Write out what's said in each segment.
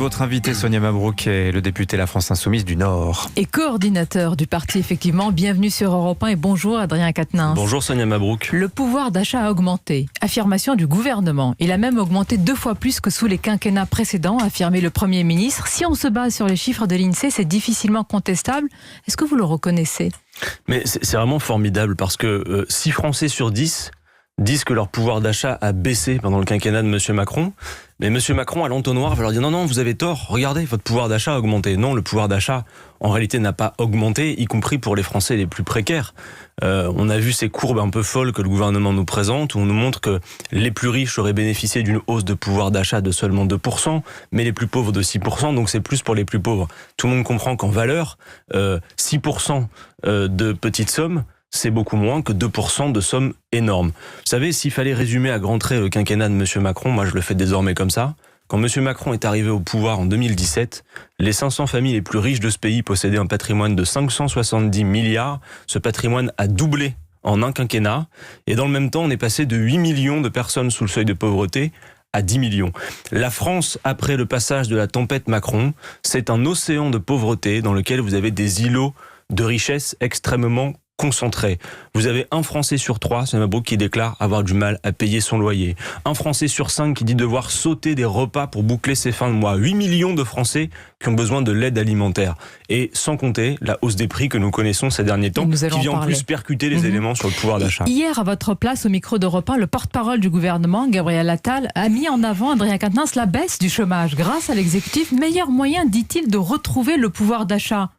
Votre invité, Sonia Mabrouk, est le député La France Insoumise du Nord. Et coordinateur du parti, effectivement. Bienvenue sur Europe 1 et bonjour Adrien Quatennens. Bonjour Sonia Mabrouk. Le pouvoir d'achat a augmenté. Affirmation du gouvernement. Il a même augmenté 2 fois plus que sous les quinquennats précédents, a affirmé le Premier ministre. Si on se base sur les chiffres de l'INSEE, c'est difficilement contestable. Est-ce que vous le reconnaissez ? Mais c'est vraiment formidable parce que 6 Français sur 10 disent que leur pouvoir d'achat a baissé pendant le quinquennat de M. Macron. Mais M. Macron, à l'entonnoir, va leur dire non, vous avez tort, regardez, votre pouvoir d'achat a augmenté. Non, le pouvoir d'achat, en réalité, n'a pas augmenté, y compris pour les Français les plus précaires. On a vu ces courbes un peu folles que le gouvernement nous présente, où on nous montre que les plus riches auraient bénéficié d'une hausse de pouvoir d'achat de seulement 2%, mais les plus pauvres de 6%, donc c'est plus pour les plus pauvres. Tout le monde comprend qu'en valeur, 6% de petites sommes, c'est beaucoup moins que 2% de sommes énormes. Vous savez, s'il fallait résumer à grands traits le quinquennat de M. Macron, moi je le fais désormais comme ça, quand M. Macron est arrivé au pouvoir en 2017, les 500 familles les plus riches de ce pays possédaient un patrimoine de 570 milliards. Ce patrimoine a doublé en un quinquennat. Et dans le même temps, on est passé de 8 millions de personnes sous le seuil de pauvreté à 10 millions. La France, après le passage de la tempête Macron, c'est un océan de pauvreté dans lequel vous avez des îlots de richesse extrêmement concentré. Vous avez un Français sur 3, Sonia Mabrouk, qui déclare avoir du mal à payer son loyer. Un Français sur 5 qui dit devoir sauter des repas pour boucler ses fins de mois. 8 millions de Français qui ont besoin de l'aide alimentaire. Et sans compter la hausse des prix que nous connaissons ces derniers temps, qui vient en plus percuter les éléments sur le pouvoir d'achat. Hier, à votre place, au micro d'Europe 1, le porte-parole du gouvernement, Gabriel Attal, a mis en avant, Adrien Quatennens, la baisse du chômage. Grâce à l'exécutif, meilleur moyen, dit-il, de retrouver le pouvoir d'achat.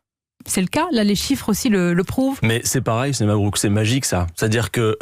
C'est le cas, là les chiffres aussi le prouvent. Mais c'est pareil, c'est Mabrouk, c'est magique ça. C'est-à-dire que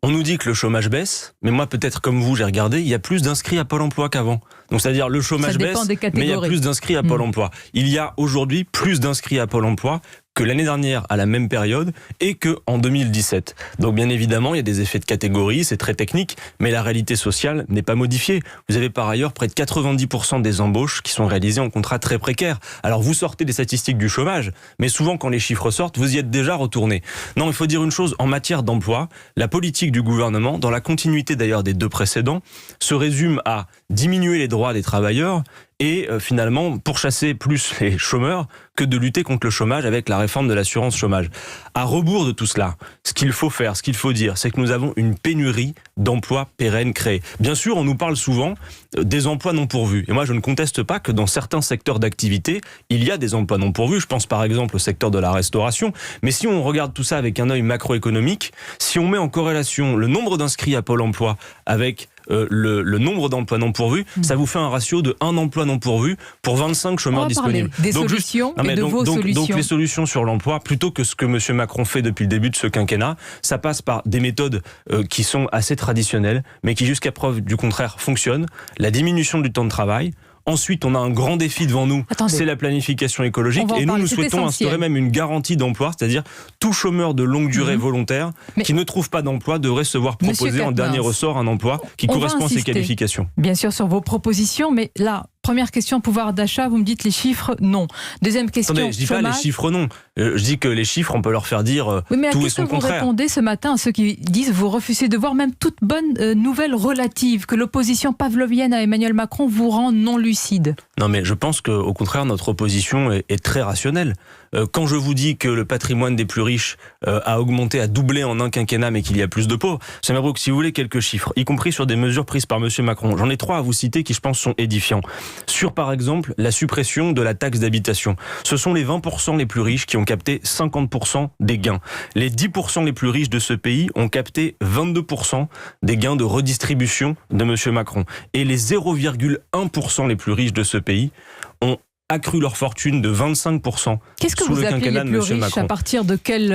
on nous dit que le chômage baisse, mais moi peut-être comme vous, j'ai regardé, il y a plus d'inscrits à Pôle emploi qu'avant. Donc c'est-à-dire le chômage baisse, mais il y a plus d'inscrits à Pôle emploi. Il y a aujourd'hui plus d'inscrits à Pôle emploi que l'année dernière à la même période et que en 2017. Donc bien évidemment, il y a des effets de catégorie, c'est très technique, mais la réalité sociale n'est pas modifiée. Vous avez par ailleurs près de 90% des embauches qui sont réalisées en contrat très précaires. Alors vous sortez des statistiques du chômage, mais souvent quand les chiffres sortent, vous y êtes déjà retourné. Non, il faut dire une chose, en matière d'emploi, la politique du gouvernement, dans la continuité d'ailleurs des 2 précédents, se résume à diminuer les droits des travailleurs et finalement pourchasser plus les chômeurs que de lutter contre le chômage avec la réforme de l'assurance chômage. À rebours de tout cela, ce qu'il faut faire, ce qu'il faut dire, c'est que nous avons une pénurie d'emplois pérennes créés. Bien sûr, on nous parle souvent des emplois non pourvus. Et moi, je ne conteste pas que dans certains secteurs d'activité, il y a des emplois non pourvus. Je pense par exemple au secteur de la restauration. Mais si on regarde tout ça avec un œil macroéconomique, si on met en corrélation le nombre d'inscrits à Pôle emploi avec le nombre d'emplois non pourvus, ça vous fait un ratio de 1 emploi non pourvu pour 25 chômeurs disponibles. Des solutions et de vos solutions. Donc les solutions sur l'emploi, plutôt que ce que M. Macron fait depuis le début de ce quinquennat, ça passe par des méthodes qui sont assez traditionnelles, mais qui jusqu'à preuve du contraire fonctionnent. La diminution du temps de travail. Ensuite, on a un grand défi devant nous, c'est la planification écologique. Et nous souhaitons instaurer même une garantie d'emploi, c'est-à-dire tout chômeur de longue durée volontaire qui ne trouve pas d'emploi devrait se voir proposer en dernier ressort un emploi qui correspond à ses qualifications. Bien sûr, sur vos propositions, mais là, première question, pouvoir d'achat, vous me dites les chiffres, non. Deuxième question, attendez, je dis chômage. Pas les chiffres, non. Je dis que les chiffres, on peut leur faire dire tout et son contraire. Qu'est-ce que vous répondez ce matin à ceux qui disent vous refusez de voir même toute bonne nouvelle relative, que l'opposition pavlovienne à Emmanuel Macron vous rend non lucide? Non, mais je pense qu'au contraire, notre opposition est très rationnelle. Quand je vous dis que le patrimoine des plus riches a augmenté, a doublé en un quinquennat, mais qu'il y a plus de pauvres, Sonia Mabrouk, si vous voulez quelques chiffres, y compris sur des mesures prises par M. Macron, j'en ai 3 à vous citer qui, je pense, sont édifiants. Sur, par exemple, la suppression de la taxe d'habitation. Ce sont les 20% les plus riches qui ont capté 50% des gains. Les 10% les plus riches de ce pays ont capté 22% des gains de redistribution de M. Macron. Et les 0,1% les plus riches de ce pays ont accru leur fortune de 25%. Qu'est-ce que vous appelez les plus riches? À partir de quel,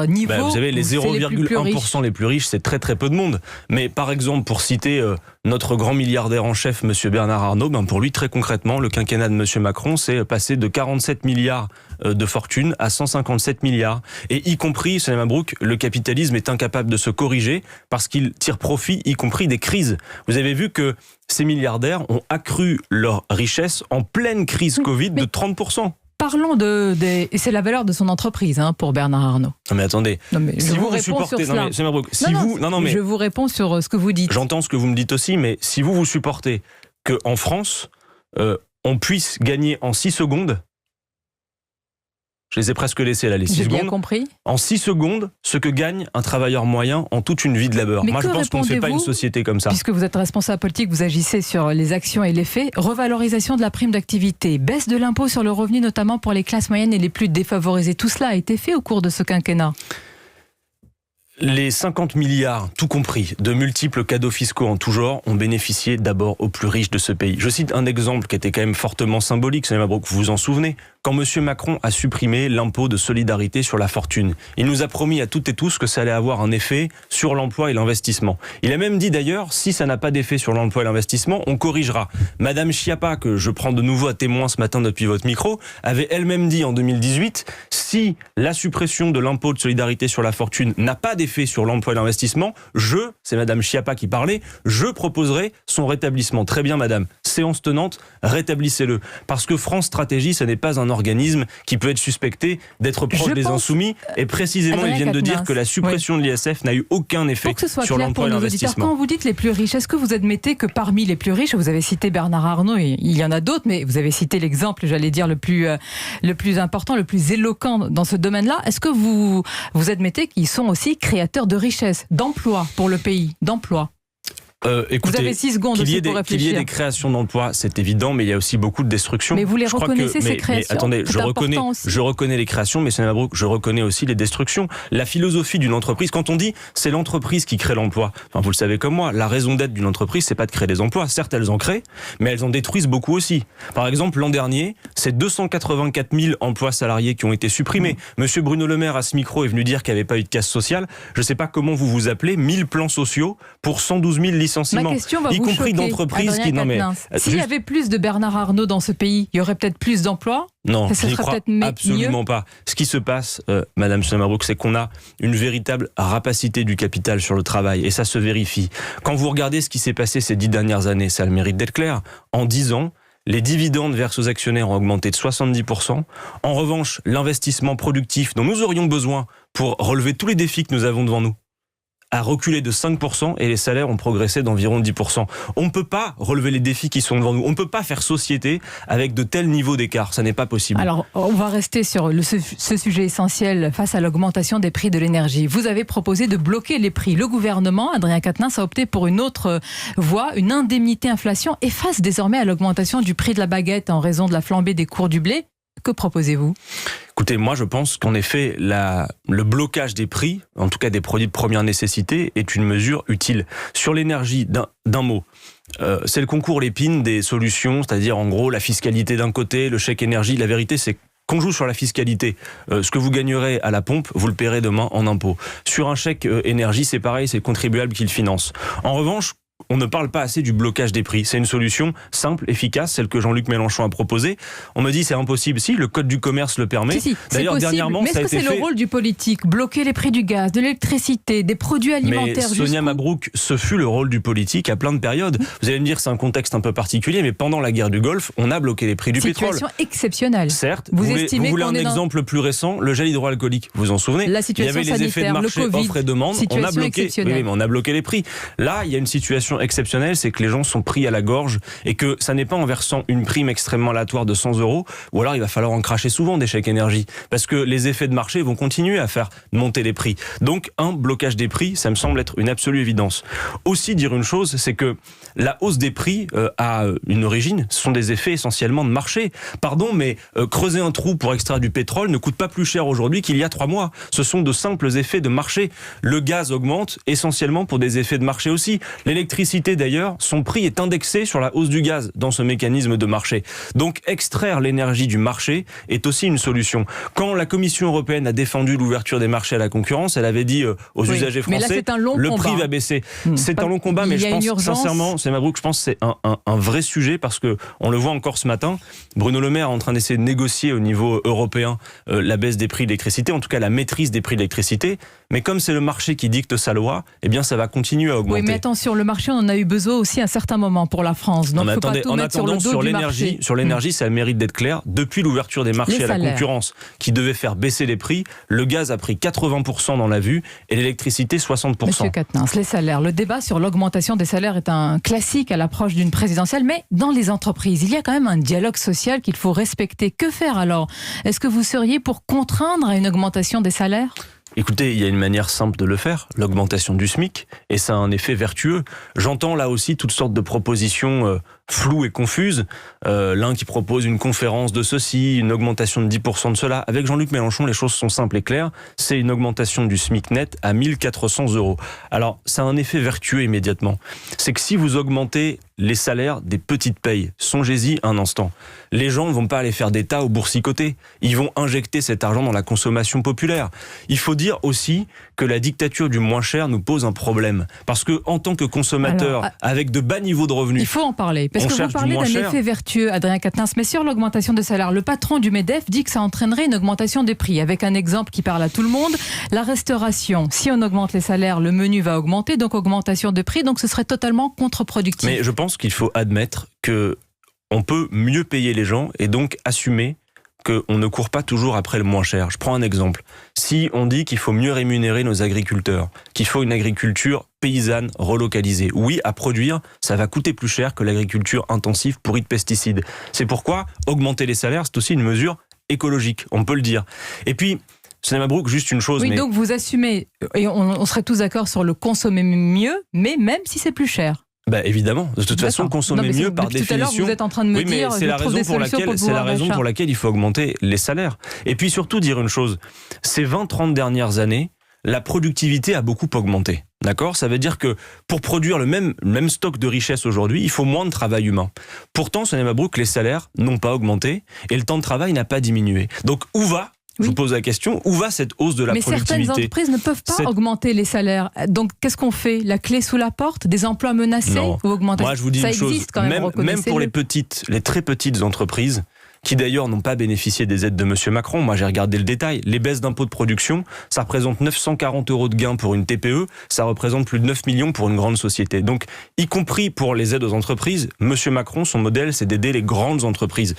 niveau? Vous savez, les 0,1% les plus riches, c'est très très peu de monde. Mais par exemple, pour citer notre grand milliardaire en chef, M. Bernard Arnault, pour lui, très concrètement, le quinquennat de M. Macron, c'est passé de 47 milliards de fortune à 157 milliards. Et y compris, Sonia Mabrouk, le capitalisme est incapable de se corriger parce qu'il tire profit, y compris des crises. Vous avez vu que ces milliardaires ont accru leur richesse en pleine crise Covid de 30%. Parlons et c'est la valeur de son entreprise pour Bernard Arnault. Non mais attendez, si vous supportez, je vous réponds sur ce que vous dites. J'entends ce que vous me dites aussi, mais si vous supportez qu'en France, on puisse gagner en 6 secondes. Je les ai presque laissés là, les 6 J'ai secondes. bien compris. En 6 secondes, ce que gagne un travailleur moyen en toute une vie de labeur. Mais moi, je pense qu'on ne fait pas une répondez-vous, société comme ça. Puisque vous êtes responsable politique, vous agissez sur les actions et les faits. Revalorisation de la prime d'activité, baisse de l'impôt sur le revenu, notamment pour les classes moyennes et les plus défavorisées. Tout cela a été fait au cours de ce quinquennat. Les 50 milliards, tout compris, de multiples cadeaux fiscaux en tout genre ont bénéficié d'abord aux plus riches de ce pays. Je cite un exemple qui était quand même fortement symbolique, Sonia Mabrouk, vous vous en souvenez, quand M. Macron a supprimé l'impôt de solidarité sur la fortune. Il nous a promis à toutes et tous que ça allait avoir un effet sur l'emploi et l'investissement. Il a même dit d'ailleurs, si ça n'a pas d'effet sur l'emploi et l'investissement, on corrigera. Madame Schiappa, que je prends de nouveau à témoin ce matin depuis votre micro, avait elle-même dit en 2018, si la suppression de l'impôt de solidarité sur la fortune n'a pas d'effet sur l'emploi et l'investissement, c'est Madame Schiappa qui parlait, je proposerai son rétablissement. Très bien madame, séance tenante, rétablissez-le. Parce que France Stratégie, ce n'est pas un organisme qui peut être suspecté d'être proche des insoumis, et précisément ils viennent de dire que la suppression de l'ISF n'a eu aucun effet sur l'emploi et l'investissement. Quand vous dites les plus riches, est-ce que vous admettez que parmi les plus riches, vous avez cité Bernard Arnault, et il y en a d'autres, mais vous avez cité l'exemple, j'allais dire, le plus important, le plus éloquent dans ce domaine-là, est-ce que vous admettez qu'ils sont aussi créateurs de richesse, d'emplois pour le pays, d'emplois? Écoutez, vous avez 6 secondes aussi pour réfléchir. Qu'il y ait des créations d'emplois, c'est évident, mais il y a aussi beaucoup de destruction. Mais vous les reconnaissez, ces créations? Mais attendez, je reconnais les créations, mais Sonia Mabrouk, je reconnais aussi les destructions. La philosophie d'une entreprise, quand on dit c'est l'entreprise qui crée l'emploi, enfin, vous le savez comme moi, la raison d'être d'une entreprise, c'est pas de créer des emplois. Certes, elles en créent, mais elles en détruisent beaucoup aussi. Par exemple, l'an dernier, c'est 284 000 emplois salariés qui ont été supprimés. Monsieur Bruno Le Maire, à ce micro, est venu dire qu'il n'y avait pas eu de casse sociale. Je ne sais pas comment vous vous appelez, 1000 plans sociaux pour 112 000 licenciements. Ma question va y vous compris choquer, d'entreprises qui... S'il y avait plus de Bernard Arnault dans ce pays, il y aurait peut-être plus d'emplois? Non, je n'y crois peut-être absolument pas. Ce qui se passe, Madame Sonia Mabrouk, c'est qu'on a une véritable rapacité du capital sur le travail, et ça se vérifie. Quand vous regardez ce qui s'est passé ces 10 dernières années, ça a le mérite d'être clair. En 10 ans, les dividendes versés aux actionnaires ont augmenté de 70%. En revanche, l'investissement productif dont nous aurions besoin pour relever tous les défis que nous avons devant nous a reculé de 5% et les salaires ont progressé d'environ 10%. On ne peut pas relever les défis qui sont devant nous. On ne peut pas faire société avec de tels niveaux d'écart. Ça n'est pas possible. Alors, on va rester sur ce sujet essentiel face à l'augmentation des prix de l'énergie. Vous avez proposé de bloquer les prix. Le gouvernement, Adrien Quatennens, a opté pour une autre voie, une indemnité inflation, et face désormais à l'augmentation du prix de la baguette en raison de la flambée des cours du blé. Que proposez-vous ? Écoutez, moi je pense qu'en effet, le blocage des prix, en tout cas des produits de première nécessité, est une mesure utile. Sur l'énergie, d'un mot, c'est le concours Lépine des solutions, c'est-à-dire en gros la fiscalité d'un côté, le chèque énergie. La vérité, c'est qu'on joue sur la fiscalité. Ce que vous gagnerez à la pompe, vous le paierez demain en impôts. Sur un chèque énergie, c'est pareil, c'est le contribuable qui le finance. En revanche, on ne parle pas assez du blocage des prix. C'est une solution simple, efficace, celle que Jean-Luc Mélenchon a proposée. On me dit c'est impossible. Si, le code du commerce le permet. Si, d'ailleurs, possible. dernièrement, mais ça a été fait. est-ce que c'est le rôle du politique? Bloquer les prix du gaz, de l'électricité, des produits alimentaires. Mais Sonia Mabrouk, ce fut le rôle du politique à plein de périodes. Vous allez me dire c'est un contexte un peu particulier, mais pendant la guerre du Golfe, on a bloqué les prix du pétrole. Situation exceptionnelle. Certes. Vous voulez un exemple plus récent, le gel hydroalcoolique. Vous vous en souvenez? La situation il y avait les effets de marché, offre et demande. On a bloqué. Oui, mais on a bloqué les prix. Là, il y a une situation exceptionnelle, c'est que les gens sont pris à la gorge et que ça n'est pas en versant une prime extrêmement aléatoire de 100 €, ou alors il va falloir en cracher souvent des chèques énergie, parce que les effets de marché vont continuer à faire monter les prix. Donc un blocage des prix, ça me semble être une absolue évidence. Aussi dire une chose, c'est que la hausse des prix a une origine, ce sont des effets essentiellement de marché. Pardon, mais creuser un trou pour extraire du pétrole ne coûte pas plus cher aujourd'hui qu'il y a 3 mois. Ce sont de simples effets de marché. Le gaz augmente essentiellement pour des effets de marché aussi. L'électricité d'ailleurs, son prix est indexé sur la hausse du gaz dans ce mécanisme de marché. Donc extraire l'énergie du marché est aussi une solution. Quand la Commission européenne a défendu l'ouverture des marchés à la concurrence, elle avait dit aux usagers français, le prix va baisser. C'est un long combat, mais je pense sincèrement, c'est Mabrouk, je pense que c'est un vrai sujet, parce que on le voit encore ce matin, Bruno Le Maire est en train d'essayer de négocier au niveau européen la baisse des prix de l'électricité, en tout cas la maîtrise des prix de l'électricité, mais comme c'est le marché qui dicte sa loi, eh bien ça va continuer à augmenter. Oui, mais attention, le marché marché, on en a eu besoin aussi à un certain moment pour la France. Donc, faut pas tout mettre sur le dos du marché. Sur l'énergie, ça a le mérite d'être clair. Depuis l'ouverture des marchés à la concurrence, qui devait faire baisser les prix, le gaz a pris 80% dans la vue et l'électricité 60%. Monsieur Quatennens, les salaires. Le débat sur l'augmentation des salaires est un classique à l'approche d'une présidentielle, mais dans les entreprises, il y a quand même un dialogue social qu'il faut respecter. Que faire alors ? Est-ce que vous seriez pour contraindre à une augmentation des salaires ? Écoutez, il y a une manière simple de le faire, l'augmentation du SMIC, et ça a un effet vertueux. J'entends là aussi toutes sortes de propositions floues et confuses. L'un qui propose une conférence de ceci, une augmentation de 10% de cela. Avec Jean-Luc Mélenchon, les choses sont simples et claires. C'est une augmentation du SMIC net à 1 400 €. Alors, ça a un effet vertueux immédiatement. C'est que si vous augmentez les salaires des petites payes, songez-y un instant. Les gens ne vont pas aller faire des tas au boursicoté. Ils vont injecter cet argent dans la consommation populaire. Il faut dire aussi que la dictature du moins cher nous pose un problème. Parce que, en tant que consommateur, avec de bas niveaux de revenus... Il faut en parler. Parce que vous parlez d'un effet vertueux, Adrien Quatennens, mais sur l'augmentation des salaires, le patron du MEDEF dit que ça entraînerait une augmentation des prix. Avec un exemple qui parle à tout le monde, la restauration. Si on augmente les salaires, le menu va augmenter, donc augmentation de prix, donc ce serait totalement contre-productif. Mais je pense qu'il faut admettre que on peut mieux payer les gens et donc assumer qu'on ne court pas toujours après le moins cher. Je prends un exemple. Si on dit qu'il faut mieux rémunérer nos agriculteurs, qu'il faut une agriculture paysanne relocalisée, oui, à produire, ça va coûter plus cher que l'agriculture intensive pourrie de pesticides. C'est pourquoi augmenter les salaires, c'est aussi une mesure écologique, on peut le dire. Et puis, Sonia Mabrouk, juste une chose... Oui, donc vous assumez, et on serait tous d'accord sur le consommer mieux, mais même si c'est plus cher. Bah évidemment, de toute façon, consommer mieux par définition. Tout à l'heure, vous êtes en train de me dire c'est la raison pour laquelle il faut augmenter les salaires. Et puis surtout dire une chose, ces 20-30 dernières années, la productivité a beaucoup augmenté. D'accord ? Ça veut dire que pour produire le même stock de richesse aujourd'hui, il faut moins de travail humain. Pourtant, Sonia Mabrouk, les salaires n'ont pas augmenté et le temps de travail n'a pas diminué. Donc où va ? Je vous pose la question, où va cette hausse de la productivité ? Mais certaines entreprises ne peuvent pas augmenter les salaires. Donc, qu'est-ce qu'on fait ? La clé sous la porte ? Des emplois menacés ou augmenter ? Moi, je vous dis une chose, même pour les très petites entreprises, qui d'ailleurs n'ont pas bénéficié des aides de M. Macron. Moi, j'ai regardé le détail. Les baisses d'impôts de production, ça représente 940 € de gains pour une TPE, ça représente plus de 9 millions pour une grande société. Donc, y compris pour les aides aux entreprises, M. Macron, son modèle, c'est d'aider les grandes entreprises.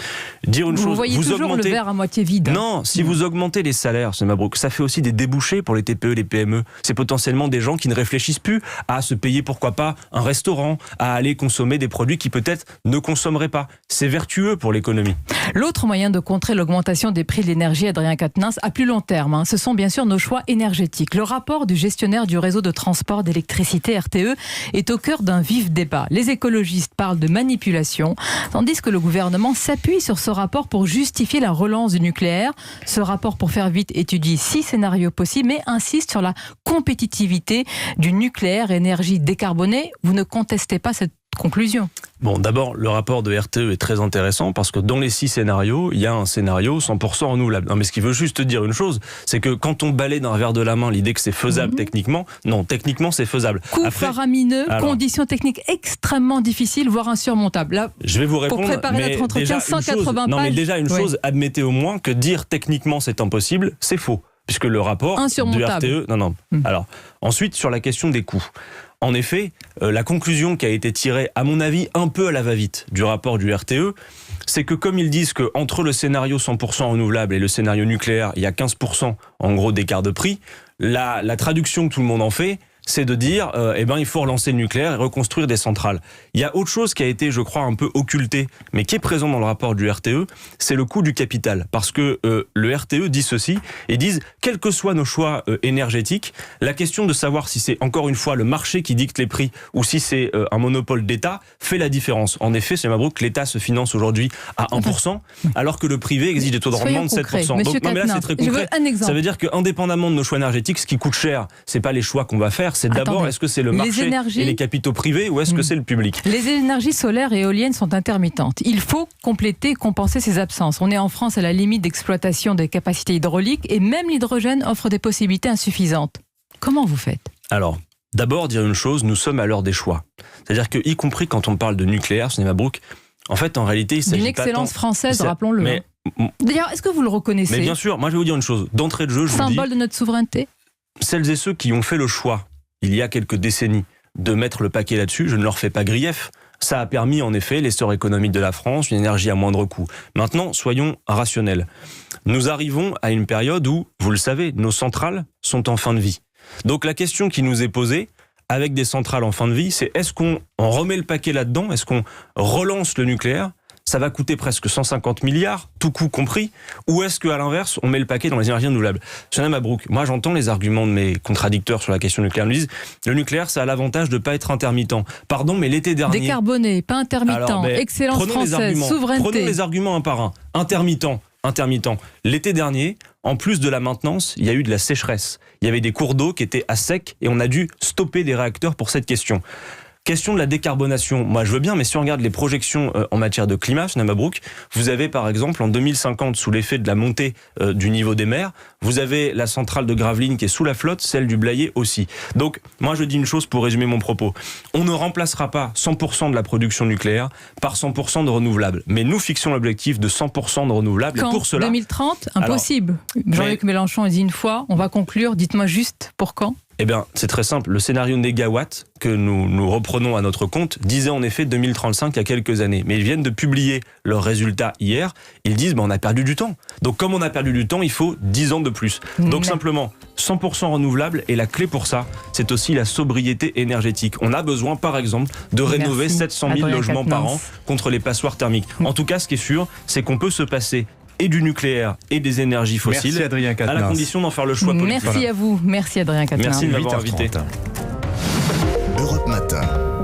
Dire une chose, voyez toujours augmentez... le verre à moitié vide. Non, si vous augmentez les salaires, M. Mabrouk, ça fait aussi des débouchés pour les TPE, les PME. C'est potentiellement des gens qui ne réfléchissent plus à se payer, pourquoi pas, un restaurant, à aller consommer des produits qui peut-être ne consommeraient pas. C'est vertueux pour l'économie. L'autre moyen de contrer l'augmentation des prix de l'énergie, Adrien Quatennens, à plus long terme, ce sont bien sûr nos choix énergétiques. Le rapport du gestionnaire du réseau de transport d'électricité RTE est au cœur d'un vif débat. Les écologistes parlent de manipulation, tandis que le gouvernement s'appuie sur ce rapport pour justifier la relance du nucléaire. Ce rapport, pour faire vite, étudie 6 scénarios possibles, mais insiste sur la compétitivité du nucléaire, énergie décarbonée. Vous ne contestez pas cette conclusion? Bon, d'abord, le rapport de RTE est très intéressant parce que dans les 6 scénarios, il y a un scénario 100% renouvelable. Non, mais ce qui veut juste dire une chose, c'est que quand on balaie d'un revers de la main l'idée que c'est faisable techniquement, non, techniquement c'est faisable. Coût faramineux, conditions techniques extrêmement difficiles, voire insurmontables. Là, je vais vous répondre, pour préparer notre entretien, 180 pages. Non, mais déjà une chose, admettez au moins que dire techniquement c'est impossible, c'est faux. Puisque le rapport du RTE... Non. Alors, ensuite, sur la question des coûts. En effet, la conclusion qui a été tirée, à mon avis, un peu à la va-vite du rapport du RTE, c'est que comme ils disent qu'entre le scénario 100% renouvelable et le scénario nucléaire, il y a 15% en gros d'écart de prix, la traduction que tout le monde en fait, c'est de dire, il faut relancer le nucléaire et reconstruire des centrales. Il y a autre chose qui a été, je crois, un peu occulté, mais qui est présent dans le rapport du RTE, c'est le coût du capital. Parce que le RTE dit ceci, et disent, quels que soient nos choix énergétiques, la question de savoir si c'est encore une fois le marché qui dicte les prix ou si c'est un monopole d'État fait la différence. En effet, c'est Mabrouk, l'État se finance aujourd'hui à 1%, alors que le privé exige des taux de rendement de 7%. Donc, mais là, c'est très concret. Ça veut dire qu'indépendamment de nos choix énergétiques, ce qui coûte cher, c'est pas les choix qu'on va faire, c'est d'abord, est-ce que c'est le marché et les capitaux privés ou est-ce que c'est le public ? Les énergies solaires et éoliennes sont intermittentes. Il faut compléter, compenser ces absences. On est en France à la limite d'exploitation des capacités hydrauliques et même l'hydrogène offre des possibilités insuffisantes. Comment vous faites ? Alors, d'abord dire une chose, nous sommes à l'heure des choix. C'est-à-dire que, y compris quand on parle de nucléaire, Sonia Mabrouk, en fait, en réalité, il s'agit d'une excellence française, rappelons-le. Mais, d'ailleurs, est-ce que vous le reconnaissez ? Mais bien sûr, moi je vais vous dire une chose. D'entrée de jeu, je vous dis... Symbole de notre souveraineté ? Celles et ceux qui ont fait le choix, il y a quelques décennies, de mettre le paquet là-dessus, je ne leur fais pas grief. Ça a permis en effet l'essor économique de la France, une énergie à moindre coût. Maintenant, soyons rationnels. Nous arrivons à une période où, vous le savez, nos centrales sont en fin de vie. Donc la question qui nous est posée, avec des centrales en fin de vie, c'est est-ce qu'on remet le paquet là-dedans? Est-ce qu'on relance le nucléaire? Ça va coûter presque 150 milliards, tout coût compris, ou est-ce qu'à l'inverse, on met le paquet dans les énergies renouvelables? Sonia Mabrouk, moi j'entends les arguments de mes contradicteurs sur la question nucléaire. Ils me disent, le nucléaire, ça a l'avantage de ne pas être intermittent. Pardon, mais l'été dernier... Décarboné, pas intermittent, excellence française, souveraineté. Prenons les arguments un par un. Intermittent. L'été dernier, en plus de la maintenance, il y a eu de la sécheresse. Il y avait des cours d'eau qui étaient à sec et on a dû stopper des réacteurs pour cette question. Question de la décarbonation, moi je veux bien, mais si on regarde les projections en matière de climat, Sonia Mabrouk, vous avez par exemple en 2050, sous l'effet de la montée du niveau des mers, vous avez la centrale de Gravelines qui est sous la flotte, celle du Blayais aussi. Donc moi je dis une chose pour résumer mon propos, on ne remplacera pas 100% de la production nucléaire par 100% de renouvelables, mais nous fixons l'objectif de 100% de renouvelables. Quand et pour cela, 2030, impossible. Jean-Luc Mélenchon a dit une fois, on va conclure, dites-moi juste pour quand? Eh bien, c'est très simple. Le scénario négawatt que nous reprenons à notre compte disait en effet 2035 il y a quelques années. Mais ils viennent de publier leurs résultats hier. Ils disent on a perdu du temps. Donc comme on a perdu du temps, il faut 10 ans de plus. Donc simplement, 100% renouvelable. Et la clé pour ça, c'est aussi la sobriété énergétique. On a besoin, par exemple, de rénover 700 000 logements par an contre les passoires thermiques. En tout cas, ce qui est sûr, c'est qu'on peut se passer et du nucléaire et des énergies fossiles. Merci Adrien Quatennens. À la condition d'en faire le choix politique. Merci à vous. Merci Adrien Quatennens. Merci de m'avoir invité. Europe Matin.